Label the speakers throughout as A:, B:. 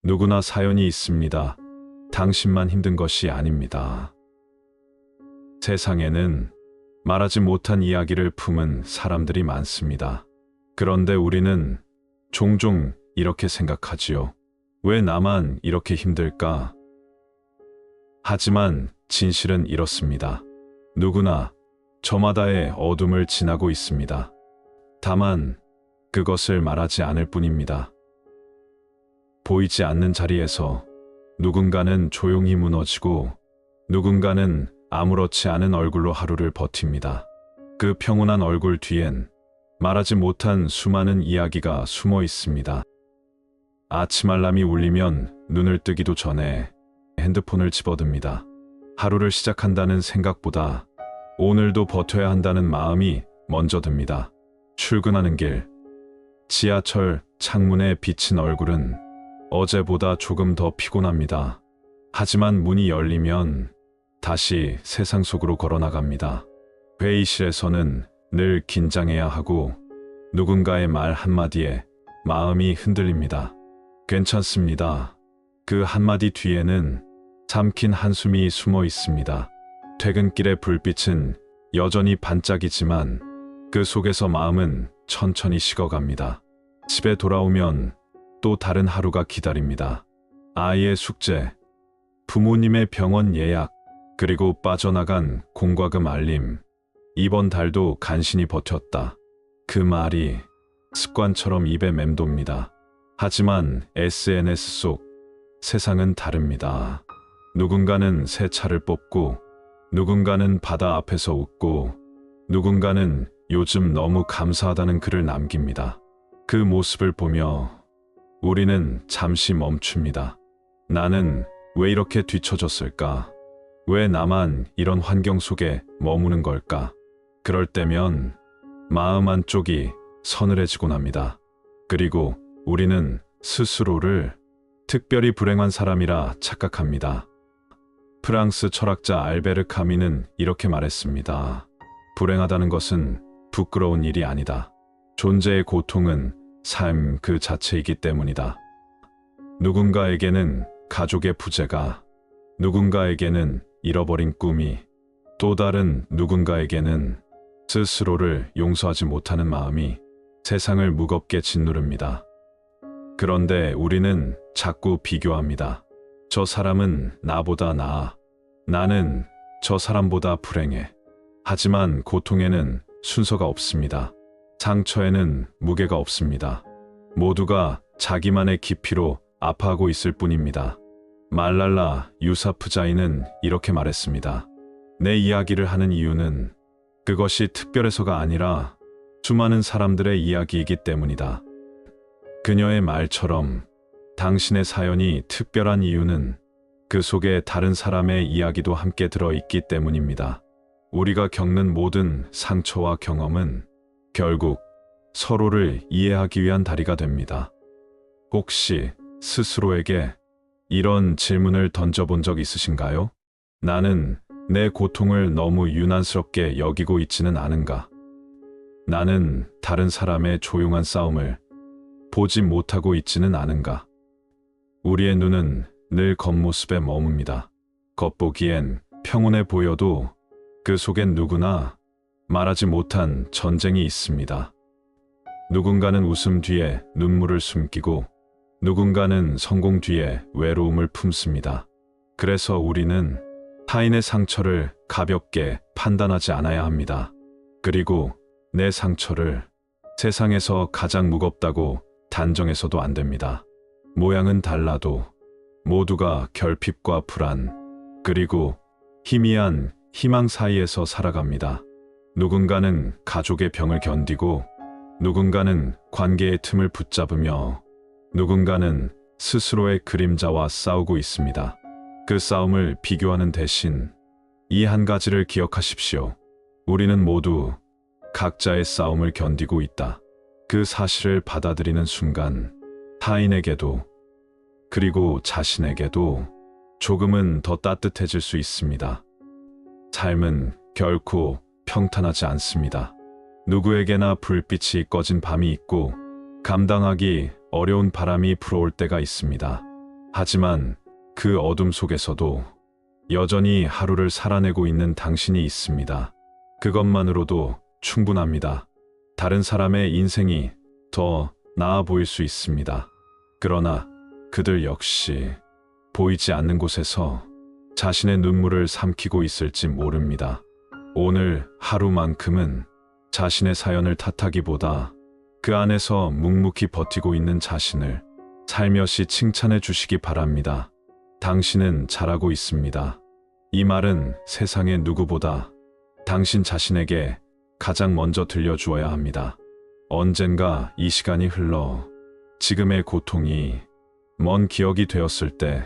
A: 누구나 사연이 있습니다. 당신만 힘든 것이 아닙니다. 세상에는 말하지 못한 이야기를 품은 사람들이 많습니다. 그런데 우리는 종종 이렇게 생각하지요. 왜 나만 이렇게 힘들까? 하지만 진실은 이렇습니다. 누구나 저마다의 어둠을 지나고 있습니다. 다만 그것을 말하지 않을 뿐입니다. 보이지 않는 자리에서 누군가는 조용히 무너지고 누군가는 아무렇지 않은 얼굴로 하루를 버팁니다. 그 평온한 얼굴 뒤엔 말하지 못한 수많은 이야기가 숨어 있습니다. 아침 알람이 울리면 눈을 뜨기도 전에 핸드폰을 집어듭니다. 하루를 시작한다는 생각보다 오늘도 버텨야 한다는 마음이 먼저 듭니다. 출근하는 길, 지하철 창문에 비친 얼굴은 어제보다 조금 더 피곤합니다. 하지만 문이 열리면 다시 세상 속으로 걸어나갑니다. 회의실에서는 늘 긴장해야 하고 누군가의 말 한마디에 마음이 흔들립니다. 괜찮습니다. 그 한마디 뒤에는 삼킨 한숨이 숨어 있습니다. 퇴근길의 불빛은 여전히 반짝이지만 그 속에서 마음은 천천히 식어갑니다. 집에 돌아오면 또 다른 하루가 기다립니다. 아이의 숙제, 부모님의 병원 예약, 그리고 빠져나간 공과금 알림. 이번 달도 간신히 버텼다. 그 말이 습관처럼 입에 맴돕니다. 하지만 SNS 속 세상은 다릅니다. 누군가는 새 차를 뽑고, 누군가는 바다 앞에서 웃고, 누군가는 요즘 너무 감사하다는 글을 남깁니다. 그 모습을 보며 우리는 잠시 멈춥니다. 나는 왜 이렇게 뒤처졌을까? 왜 나만 이런 환경 속에 머무는 걸까? 그럴 때면 마음 한쪽이 서늘해지곤 합니다. 그리고 우리는 스스로를 특별히 불행한 사람이라 착각합니다. 프랑스 철학자 알베르 카미는 이렇게 말했습니다. 불행하다는 것은 부끄러운 일이 아니다. 존재의 고통은 삶 그 자체이기 때문이다. 누군가에게는 가족의 부재가, 누군가에게는 잃어버린 꿈이, 또 다른 누군가에게는 스스로를 용서하지 못하는 마음이 세상을 무겁게 짓누릅니다. 그런데 우리는 자꾸 비교합니다. 저 사람은 나보다 나아. 나는 저 사람보다 불행해. 하지만 고통에는 순서가 없습니다. 상처에는 무게가 없습니다. 모두가 자기만의 깊이로 아파하고 있을 뿐입니다. 말랄라 유사프자이는 이렇게 말했습니다. 내 이야기를 하는 이유는 그것이 특별해서가 아니라 수많은 사람들의 이야기이기 때문이다. 그녀의 말처럼 당신의 사연이 특별한 이유는 그 속에 다른 사람의 이야기도 함께 들어있기 때문입니다. 우리가 겪는 모든 상처와 경험은 결국 서로를 이해하기 위한 다리가 됩니다. 혹시 스스로에게 이런 질문을 던져본 적 있으신가요? 나는 내 고통을 너무 유난스럽게 여기고 있지는 않은가? 나는 다른 사람의 조용한 싸움을 보지 못하고 있지는 않은가? 우리의 눈은 늘 겉모습에 머뭅니다. 겉보기엔 평온해 보여도 그 속엔 누구나 말하지 못한 전쟁이 있습니다. 누군가는 웃음 뒤에 눈물을 숨기고 누군가는 성공 뒤에 외로움을 품습니다. 그래서 우리는 타인의 상처를 가볍게 판단하지 않아야 합니다. 그리고 내 상처를 세상에서 가장 무겁다고 단정해서도 안 됩니다. 모양은 달라도 모두가 결핍과 불안, 그리고 희미한 희망 사이에서 살아갑니다. 누군가는 가족의 병을 견디고 누군가는 관계의 틈을 붙잡으며 누군가는 스스로의 그림자와 싸우고 있습니다. 그 싸움을 비교하는 대신 이 한 가지를 기억하십시오. 우리는 모두 각자의 싸움을 견디고 있다. 그 사실을 받아들이는 순간 타인에게도 그리고 자신에게도 조금은 더 따뜻해질 수 있습니다. 삶은 결코 평탄하지 않습니다. 누구에게나 불빛이 꺼진 밤이 있고 감당하기 어려운 바람이 불어올 때가 있습니다. 하지만 그 어둠 속에서도 여전히 하루를 살아내고 있는 당신이 있습니다. 그것만으로도 충분합니다. 다른 사람의 인생이 더 나아 보일 수 있습니다. 그러나 그들 역시 보이지 않는 곳에서 자신의 눈물을 삼키고 있을지 모릅니다. 오늘 하루만큼은 자신의 사연을 탓하기보다 그 안에서 묵묵히 버티고 있는 자신을 살며시 칭찬해 주시기 바랍니다. 당신은 잘하고 있습니다. 이 말은 세상의 누구보다 당신 자신에게 가장 먼저 들려주어야 합니다. 언젠가 이 시간이 흘러 지금의 고통이 먼 기억이 되었을 때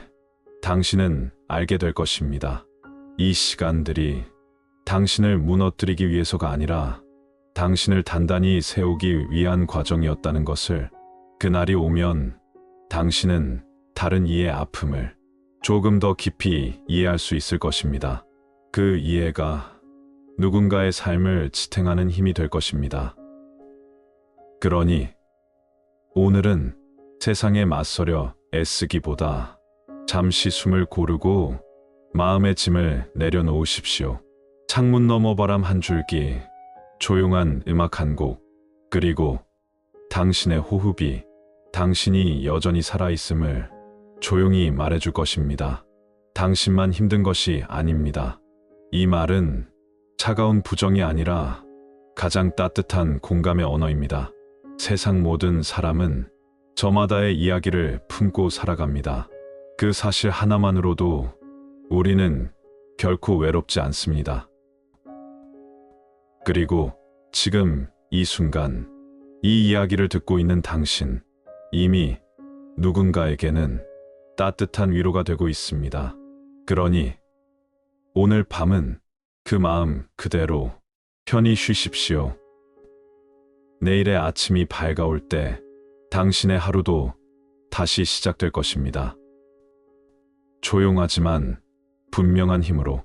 A: 당신은 알게 될 것입니다. 이 시간들이 당신을 무너뜨리기 위해서가 아니라 당신을 단단히 세우기 위한 과정이었다는 것을, 그날이 오면 당신은 다른 이의 아픔을 조금 더 깊이 이해할 수 있을 것입니다. 그 이해가 누군가의 삶을 지탱하는 힘이 될 것입니다. 그러니 오늘은 세상에 맞서려 애쓰기보다 잠시 숨을 고르고 마음의 짐을 내려놓으십시오. 창문 너머 바람 한 줄기, 조용한 음악 한 곡, 그리고 당신의 호흡이 당신이 여전히 살아있음을 조용히 말해줄 것입니다. 당신만 힘든 것이 아닙니다. 이 말은 차가운 부정이 아니라 가장 따뜻한 공감의 언어입니다. 세상 모든 사람은 저마다의 이야기를 품고 살아갑니다. 그 사실 하나만으로도 우리는 결코 외롭지 않습니다. 그리고 지금 이 순간 이 이야기를 듣고 있는 당신, 이미 누군가에게는 따뜻한 위로가 되고 있습니다. 그러니 오늘 밤은 그 마음 그대로 편히 쉬십시오. 내일의 아침이 밝아올 때 당신의 하루도 다시 시작될 것입니다. 조용하지만 분명한 힘으로.